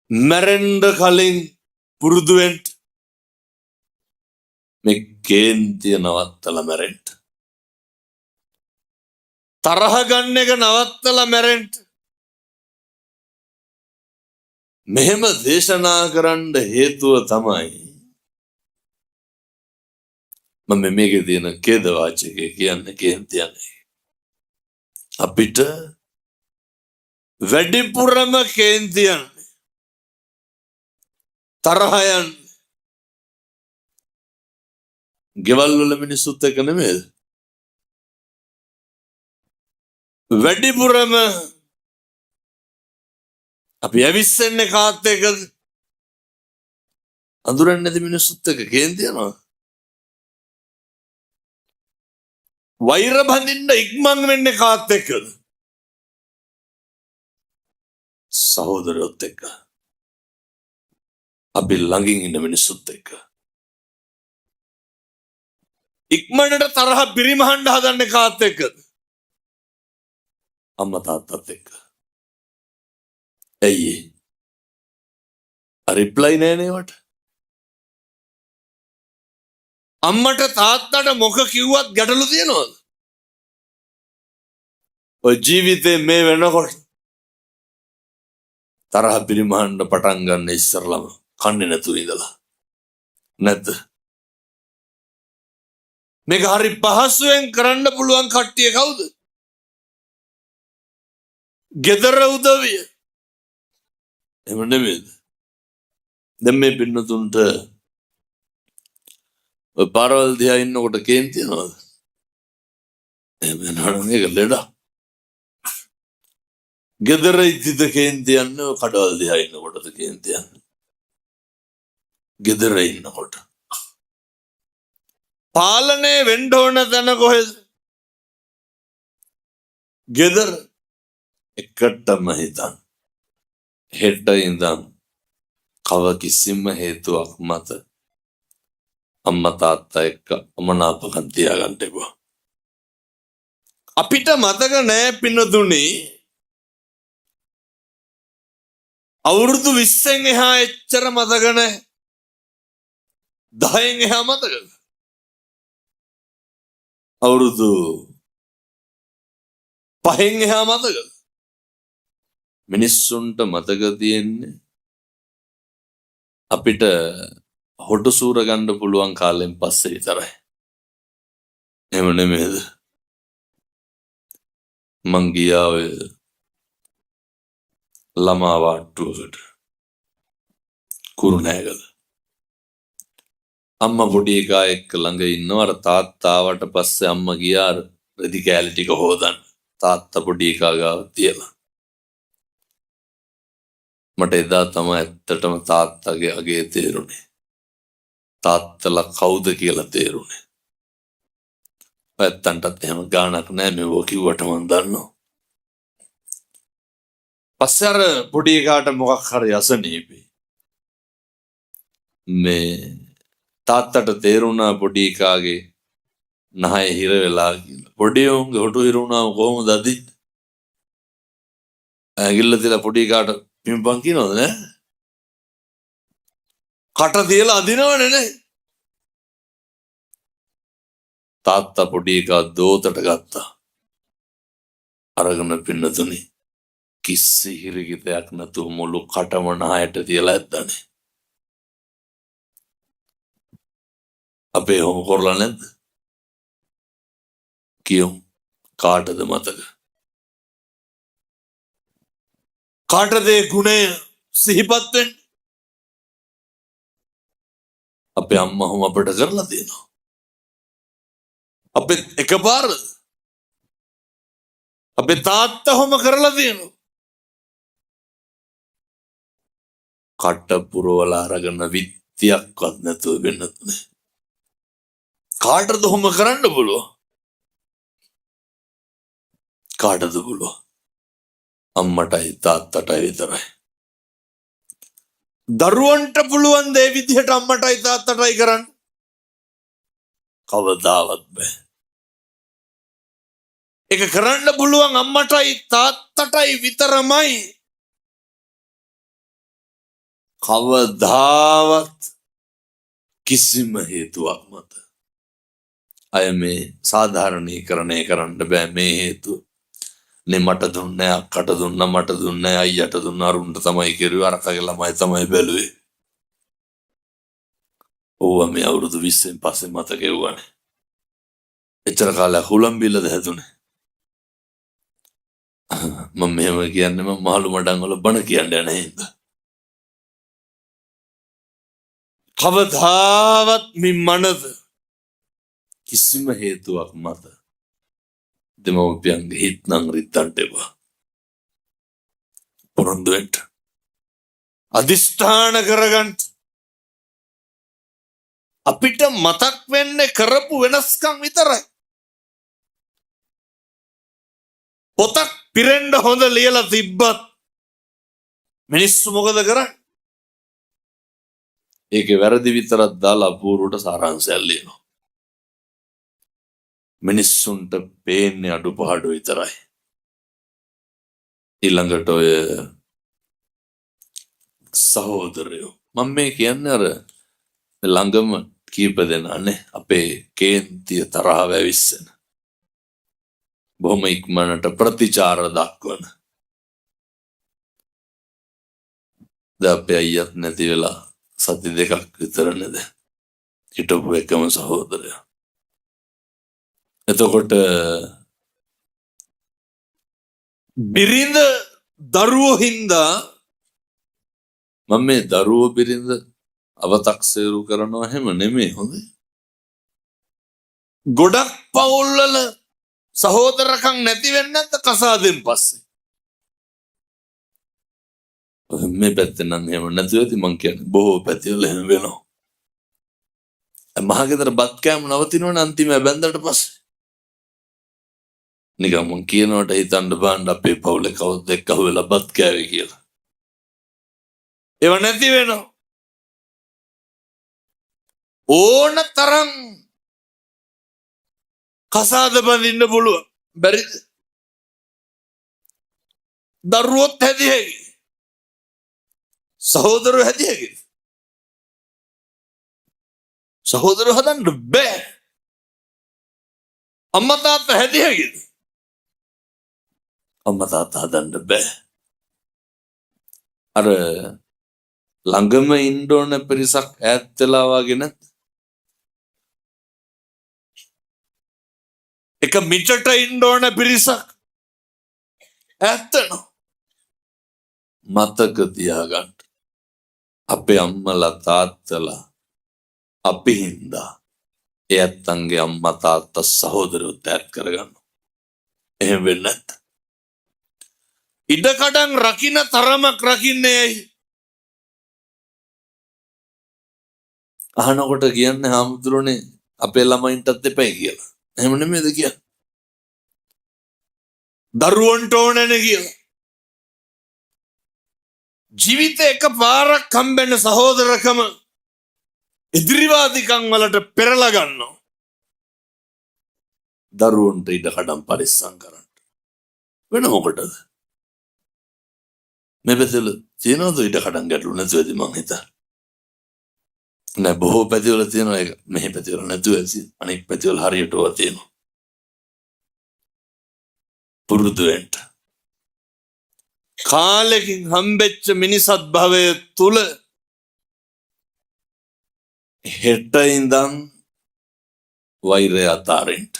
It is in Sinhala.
මැරෙන්න කලින් පුරුදු වෙන්න මේ කේන්තිය නවත්තලා මැරෙන්න. තරහ ගන්න එක නවත්තලා මැරෙන්න. මෙහෙම දේශනා කරන්න හේතුව තමයි මම මේකේ තියෙන ඛේද වාචකය කියන්නේ කේන්තියනේ. අපිට වැඩිපුරම කේන්තියන් තරහයන් ගෙවල් වල මිනිස්සුත් එක්ක නෙමෙයි. වැඩිපුරම අපි ඇවිස්සෙන්නේ කාත් එක්කද? අඳුරන්නේ නැති මිනිස්සුත් එක්ක කේන්තියනවා. වෛර බඳින්න ඉක්මන් වෙන්නේ කාත් එක්කද? සහෝදරයොත් එක්ක. අපි ළඟින් ඉන්න මිනිස්සුත් එක්ක. ඉක්මනට තරහ පිරිමහන්න හදන්නේ කාත් එක්කද? අම්මා තාත්තත් එක්ක. ඇයි රිප්ලයි නෑනේ වට? අම්මට තාත්තට මොක කිව්වත් ගැටලු තියනවද? ඔය ජීවිතේ මේ වෙනකොට තරහ පිරිමහන්න පටන් ගන්න ඉස්සරලම කන්නේ නැතුව ඉඳලා නැද්ද? මේක හරි පහසුවෙන් කරන්න පුළුවන් කට්ටිය කවුද? ගෙදර උදවිය. එහෙම නෙමෙයිද? දැන් මේ පින්නතුන්ට ඔය පාරවල් දිහා ඉන්නකොට කේන්ති යනවද? එහෙම නෑ මේක ලෙඩක්. ගෙදර ඉද්දිද කේන්ති යන්නේ කඩවල් දිහා ඉන්නකොටද කේන්ති යන්නේ? ගෙදර ඉන්නකොට. පාලනය වෙන්න ඕන තැන කොහෙද? ගෙදර. එකටම හිතන් හෙට ඉඳන් කව කිසිම හේතුවක් මත අම්මා තාත්තා එක්ක අමනාපකම් තියාගන්න එපා. අපිට මතක නෑ පින්නතුනි අවුරුදු 20න් එහා එච්චර මතක නෑ. 10න් එහා මතකද? අවුරුදු 5න් එහා මතකද? මිනිස්සුන්ට මතක තියෙන්නේ අපිට හොටු සූර ගන්න පුළුවන් කාලෙන් පස්සේ විතරයි. එහෙම නෙමෙයිද? මං ගියා ඔය ළමා වාට්ටුවකට කුරුණෑගල. අම්මා පොඩි එකා එක්ක ළඟ ඉන්නවා. අර තාත්තා ආවට පස්සේ අම්මා ගියා රෙදි කෑලි ටික හොදන්න. තාත්තා පොඩි එකා ගාව තියලා. මට එදා තමයි ඇත්තටම තාත්තගේ අගේ තේරුනේ. තාත්තලා කවුද කියලා තේරුනේ. ඇත්තන්ටත් එහෙම ගානක් නෑ මේව කිව්වට මම දන්නවා. පස්සේ අර පොඩි එකාට මොකක් හරි අසනීපේ. මේ තාත්තට තේරුණා පොඩි එකාගේ නහය හිර වෙලා කියලා. පොඩි උන්ගේ හොටු හිර වුණාම කොහොමද අදින්නේ? ඇඟිල්ල තියලා පොඩි එකාට පිම්පන් කියනවද නෑ? කට තියලා අදිනවනේ නේ. තාත්තා පොඩි එකා දෝතට ගත්තා. අරගෙන පින්නතුනි කිසි හිරිකිතයක් නැතුව මුළු කටම නහයට තියලා ඇද්දානේ. අපේ හොම කරලා නැද්ද? කියමු. කාටද මතක? කාටද ඒ ගුණය සිහිපත් වෙන්නේ? අපේ අම්මා හොම අපට කරලා තියෙනවා. අපේ එකපාරද? අපේ තාත්තා හොම කරලා තියෙනවා. කට පුරවලා අරගෙන විත්තියක්වත් නැතුව වෙන්නත් කාටද හොම කරන්න පුළුවන්? කාටද පුළුවන්? අම්මටයි තාත්තටයි විතරයි. දරුවන්ට පුළුවන් දේ විදිහට අම්මටයි තාත්තටයි කරන්න කවදාවත් බෑ. ඒක කරන්න පුළුවන් අම්මටයි තාත්තටයි විතරමයි. කවදාවත් කිසිම හේතුවක් මත අය මේ සාධාරණීකරණය කරන්න බෑ මේ හේතුව. නේ මට දුන්නේ අක්කට දුන්නා මට දුන්නේ අයියට දුන්නා අරුන්ට තමයි කිරුවේ අරකගේ ළමයි තමයි බැලුවේ. ඕවා මේ අවුරුදු 20න් පස්සේ මතක එවුවානේ. එච්චර කාලයක් හුලම් බිල්ලද හැදුනේ. මම මෙහෙම කියන්නේ මම මාළු මඩම් වල බණ කියන්නේ නැහැ නේද? කවදාවත් මින් මනද කිසිම හේතුවක් මත දෙමව්පියන්ගේ හිත් නම් රිද්දන්ට එපා. පොරොන්දු වෙන්න. අදිෂ්ඨාන කරගන්න. අපිට මතක් වෙන්නේ කරපු වෙනස්කම් විතරයි. පොතක් පිරෙන්න හොඳ ලියලා තිබ්බත් මිනිස්සු මොකද කරන්නේ? ඒකේ වැරදි විතරක් දාලා අපූර්වට සාරාංශයක් ලියනවා. මිනිස්සුන්ට පේන්නේ අඩුපාඩු විතරයි. ඊළඟට ඔය සහෝදරයෝ මම මේ කියන්නේ අර ළඟම කීප දෙනානේ අපේ කේන්තිය තරහව ඇවිස්සෙන. බොහොම ඉක්මනට ප්‍රතිචාර දක්වන. දැන් අපේ අයියත් නැති වෙලා සති දෙකක් විතර නේද හිටපු එකම සහෝදරයා. එතකොට බිරිඳ දරුවෝ හින්දා මම මේ දරුවෝ බිරිඳ අවතක්සේරු කරනවා හැම නෙමෙයි හොඳේ. ගොඩක් පවුල්වල සහෝදරකම් නැති වෙන්නේ නැත්ද කසාදෙන් පස්සේ? මේ පැත්තේ නම් එහෙම නැතුව ඇති මං කියන්නේ බොහෝ පැතිවල එහෙම වෙනවා. මහගෙදර බත් කෑම නවතිනවනේ අන්තිම බැන්දට පස්සේ. නිකන් මං කියනවට හිතන්න බෑන්ඩ අපේ පවුලේ කවුද එක්ක අහුවෙලා බත් කෑවේ කියලා. ඒව නැති වෙනවා. ඕන තරම් කසාද බඳින්න පුළුවන්. බැරිද? දරුවොත් හැදී හැකි. සහෝදරයෝ හැදී හැකි. සහෝදරයෝ හදන්න බෑ. අම්මා තාත්තා හැදී හැකිද? අම්මා තාත්තා හදන්න බෑ. අර ළඟම ඉන්න ඕන පිරිසක් ඈත් වෙලා වගේ නැත්. එක මිටට ඉන්න ඕන පිරිසක් ඈත් වෙනවා. මතක තියාගන්න. අපේ අම්මලා තාත්තලා අපි හින්දා ඒ ඇත්තන්ගේ අම්මා තාත්තා සහෝදරයොත් ඈත් කරගන්නවා. එහෙම වෙන්නේ නැත්නම් ඉඩකඩම් රකින්න තරමක් රකින්නේ ඇයි? අහනකොට කියන්නේ හාමුදුරනේ අපේ ළමයින්ටත් එපයි කියලා. එහෙම නෙමෙයිද කියන්නේ? දරුවන්ට ඕනනේ කියලා. ජීවිතේ එකපාරක් හම්බෙන්න සහෝදරකම ඉදිරිවාදිකම් වලට පෙරලා ගන්නවා. දරුවන්ට ඉඩකඩම් පරිස්සම් කරන්න. වෙන මොකටද? මේ පැතිවල තියෙනවද ඉඩකඩම් ගැටලු නැතුවද මං හිතා. නෑ බොහෝ පැතිවල තියෙනවා ඒක. මෙහි පැතිවල නැතුව ඇති. අනෙක් පැතිවල හරියට ඕවා තියෙනවා. පුරුදු වෙන්න. කාලෙකින් හම්බෙච්ච මිනිසත් භවය තුල හෙට ඉඳන් වෛරය අතාරින්න.